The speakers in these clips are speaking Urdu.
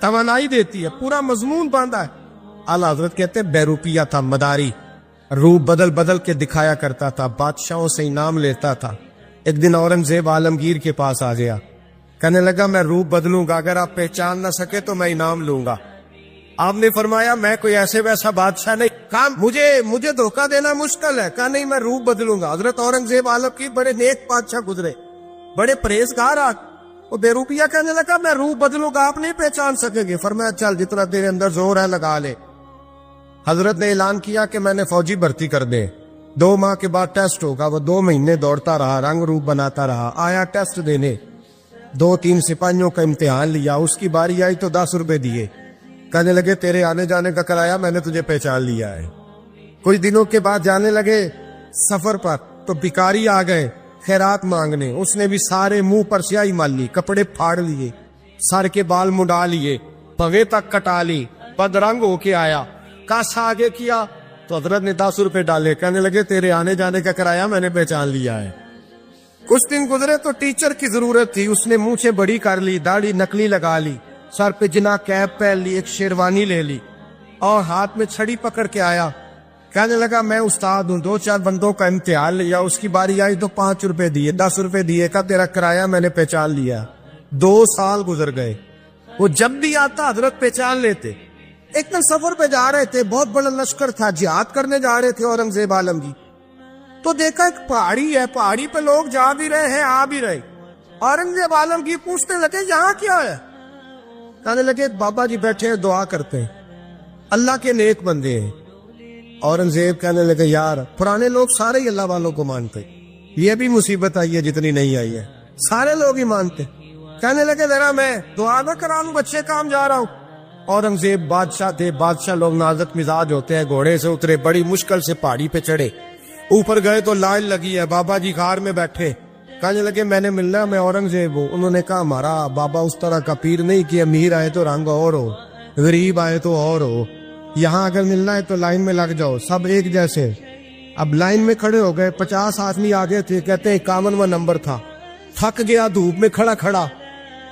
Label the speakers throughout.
Speaker 1: توانائی دیتی ہے, پورا مضمون باندھا ہے. اعلیٰ حضرت کہتے ہیں بہروپیہ تھا, مداری, روپ بدل بدل کے دکھایا کرتا تھا, بادشاہوں سے انعام لیتا تھا. ایک دن اورنگزیب عالمگیر کے پاس آ گیا, کہنے لگا میں روپ بدلوں گا, اگر آپ پہچان نہ سکے تو میں انعام لوں گا. آپ نے فرمایا میں کوئی ایسے ویسا بادشاہ نہیں. کہا مجھے دھوکہ دینا مشکل ہے. کہا نہیں میں روپ بدلوں گا. حضرت اورنگزیب عالمگیر بڑے نیک بادشاہ گزرے, بڑے پرہیزگار. وہ بہروپیہ کہنے لگا میں روپ بدلوں گا, آپ نہیں پہچان سکیں گے. فرمایا چل جتنا تیرے اندر زور ہے لگا لے. حضرت نے اعلان کیا کہ میں نے فوجی بھرتی کر دے, 2 ماہ کے بعد ٹیسٹ ہوگا. وہ 2 مہینے دوڑتا رہا, رنگ روپ بناتا رہا. آیا ٹیسٹ دینے, 2-3 سپاہیوں کا امتحان لیا. اس کی باری آئی تو 10 روپے دیے. کہنے لگے تیرے آنے جانے کا کرایہ میں نے تجھے پہچان لیا ہے. کچھ دنوں کے بعد جانے لگے سفر پر, تو بھکاری آ گئے خیرات مانگنے. اس نے بھی سارے منہ پر سیاہی مال لی, کپڑے پھاڑ لیے, سر کے بال مڈا لیے, پگے تک کٹا لی, بدرنگ ہو کے آیا. کاسا آگے کیا تو حضرت نے 10 روپے ڈالے. کہنے لگے تیرے آنے جانے کا کرایہ میں نے پہچان لیا ہے. کچھ دن گزرے تو ٹیچر کی ضرورت تھی. اس نے مونچھیں بڑی کر لی, داڑھی نکلی لگا لی, سر پہ جنا کیپ پہن لی, ایک شیروانی لے لی اور ہاتھ میں چھڑی پکڑ کے آیا. کہنے لگا میں استاد ہوں, 2-4 بندوں کا امتحان لیا. اس کی باری آئی تو 5 روپے دیے, 10 روپے دیے. کا تیرا کرایہ میں نے پہچان لیا. 2 سال گزر گئے. وہ جب بھی آتا حضرت پہچان لیتے. ایک دن سفر پہ جا رہے تھے, بہت بڑا لشکر تھا, جہاد کرنے جا رہے تھے اورنگزیب عالمگیر. تو دیکھا ایک پہاڑی ہے, پہاڑی پہ لوگ جا بھی رہے ہیں آ بھی رہے. اورنگزیب عالمگیر پوچھنے لگے یہاں کیا ہے. کہنے لگے بابا جی بیٹھے ہیں دعا کرتے ہیں, اللہ کے نیک بندے ہیں. اورنگزیب کہنے لگے یار پرانے لوگ سارے ہی اللہ والوں کو مانتے, یہ بھی مصیبت آئی ہے جتنی نہیں آئی ہے, سارے لوگ ہی مانتے. کہنے لگے ذرا میں دعا نہ کرا لوں, بچے کام جا رہا ہوں. اورنگزیب بادشاہ تھے, بادشاہ لوگ نازک مزاج ہوتے ہیں. گھوڑے سے اترے, بڑی مشکل سے پہاڑی پہ چڑھے, اوپر گئے تو لائن لگی ہے. بابا جی غار میں بیٹھے. کہنے لگے میں نے ملنا, میں اورنگزیب ہوں. انہوں نے کہا ہمارا بابا اس طرح کا پیر نہیں کہ امیر آئے تو رنگ اور ہو, غریب آئے تو اور ہو. یہاں اگر ملنا ہے تو لائن میں لگ جاؤ, سب ایک جیسے. اب لائن میں کھڑے ہو گئے, 50 آدمی آگے تھے. کہتے ہیں 51واں نمبر تھا. تھک گیا دھوپ میں کھڑا کھڑا.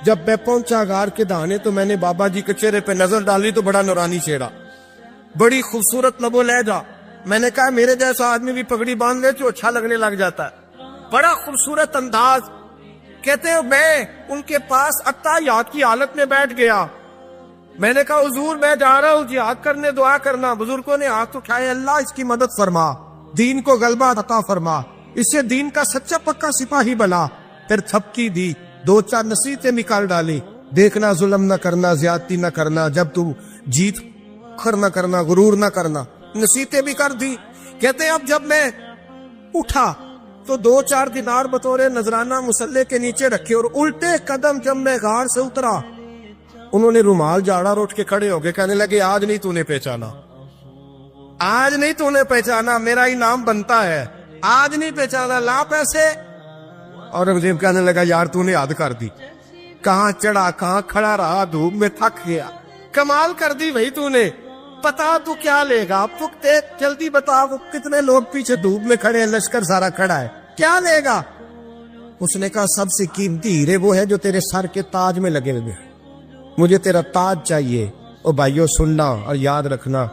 Speaker 1: جب میں پہنچا غار کے دہانے تو میں نے بابا جی کے چہرے پہ نظر ڈالی تو بڑا نورانی چہرہ, بڑی خوبصورت لب و لہجہ. میں نے کہا میرے جیسا آدمی بھی پگڑی باندھ لے تو اچھا لگنے لگ جاتا ہے, بڑا خوبصورت انداز. کہتے ہیں میں ان کے پاس اتحیات کی حالت میں بیٹھ گیا. میں نے کہا حضور میں جا رہا ہوں جہاد کرنے, دعا کرنا. بزرگوں نے ہاتھ اٹھائے, اللہ اس کی مدد فرما, دین کو غلبہ عطا فرما, اس سے دین کا سچا پکا سپاہی بنا. پھر تھپکی دی, 2-4 نصیحتیں نکال ڈالی. دیکھنا ظلم نہ کرنا, زیادتی نہ کرنا, جب تو جیت کر نہ کرنا, غرور نہ کرنا. نصیحتیں بھی کر دی. کہتے ہیں اب جب میں اٹھا تو 2-4 دینار بطور نذرانہ مسلح کے نیچے رکھے, اور الٹے قدم جب میں غار سے اترا انہوں نے رومال جاڑا اور اٹھ کے کھڑے ہو گئے. کہنے لگے آج نہیں تو نے پہچانا, آج نہیں تو نے پہچانا, میرا انعام بنتا ہے, آج نہیں پہچانا, لا پیسے. اورنگزیب کہنے لگا یار تو نے حد کر دی, کہاں چڑھا کہاں کھڑا رہا, دھوپ میں تھک گیا, کمال کر دی بھائی تو نے. پتا تو کیا لے گا, اب تو جلدی بتا, وہ کتنے لوگ پیچھے دھوپ میں کھڑے ہیں, لشکر سارا کھڑا ہے, کیا لے گا. اس نے کہا سب سے قیمتی ہیرے وہ ہے جو تیرے سر کے تاج میں لگے ہوئے, مجھے تیرا تاج چاہیے. او بھائیو سننا اور یاد رکھنا,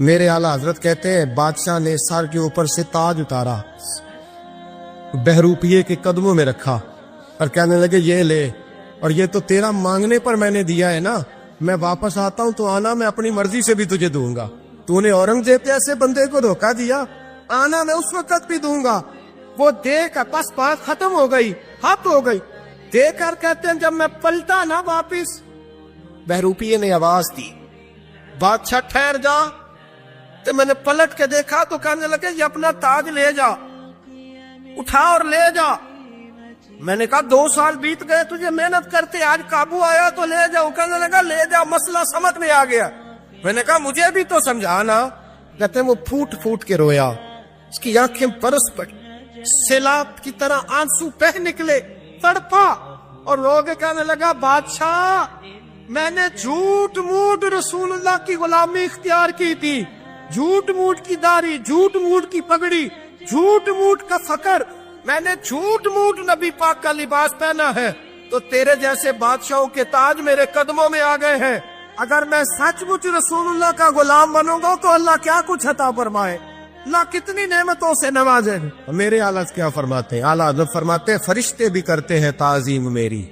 Speaker 1: میرے اعلیٰ حضرت کہتے ہیں بادشاہ نے سر کے اوپر سے تاج اتارا, بہروپیے کے قدموں میں رکھا اور کہنے لگے یہ لے, اور یہ تو تیرا مانگنے پر میں نے دیا ہے نا, میں واپس آتا ہوں تو آنا, میں اپنی مرضی سے بھی تجھے دوں گا. تو نے اورنگزیب جیسے بندے کو دھوکہ دیا, آنا میں اس وقت بھی دوں گا. وہ دے کر بس بات ختم ہو گئی, ہاتھ ہو گئی. دے کر کہتے ہیں جب میں پلٹا نا واپس, بہروپیے نے آواز دی بادشاہ ٹھہر جا. تو میں نے پلٹ کے دیکھا تو کہنے لگے یہ اپنا تاج لے جا, اٹھا اور لے جا. میں نے کہا 2 سال بیت گئے تجھے محنت کرتے, آج قابو آیا تو لے جاؤ. کہنے لگا لے جا, مسئلہ سمجھ میں آ گیا. میں نے کہا مجھے بھی تو سمجھانا. کہتے ہیں وہ پھوٹ پھوٹ کے رویا, اس کی آنکھیں برس پڑی, سیلاب کی طرح آنسو بہہ نکلے, تڑپا اور رو کے کہنے لگا بادشاہ میں نے جھوٹ موٹ رسول اللہ کی غلامی اختیار کی تھی, جھوٹ موٹ کی داڑھی, جھوٹ موٹ کی پگڑی, جھوٹ موٹ کا فقر, میں نے جھوٹ موٹ نبی پاک کا لباس پہنا ہے, تو تیرے جیسے بادشاہوں کے تاج میرے قدموں میں آ گئے ہیں. اگر میں سچ مچ رسول اللہ کا غلام بنوں گا تو اللہ کیا کچھ عطا فرمائے، اللہ کتنی نعمتوں سے نوازے۔ میرے اعلیٰ کیا فرماتے ہیں؟ اعلیٰ حضرت فرماتے ہیں فرشتے بھی کرتے ہیں تعظیم میری،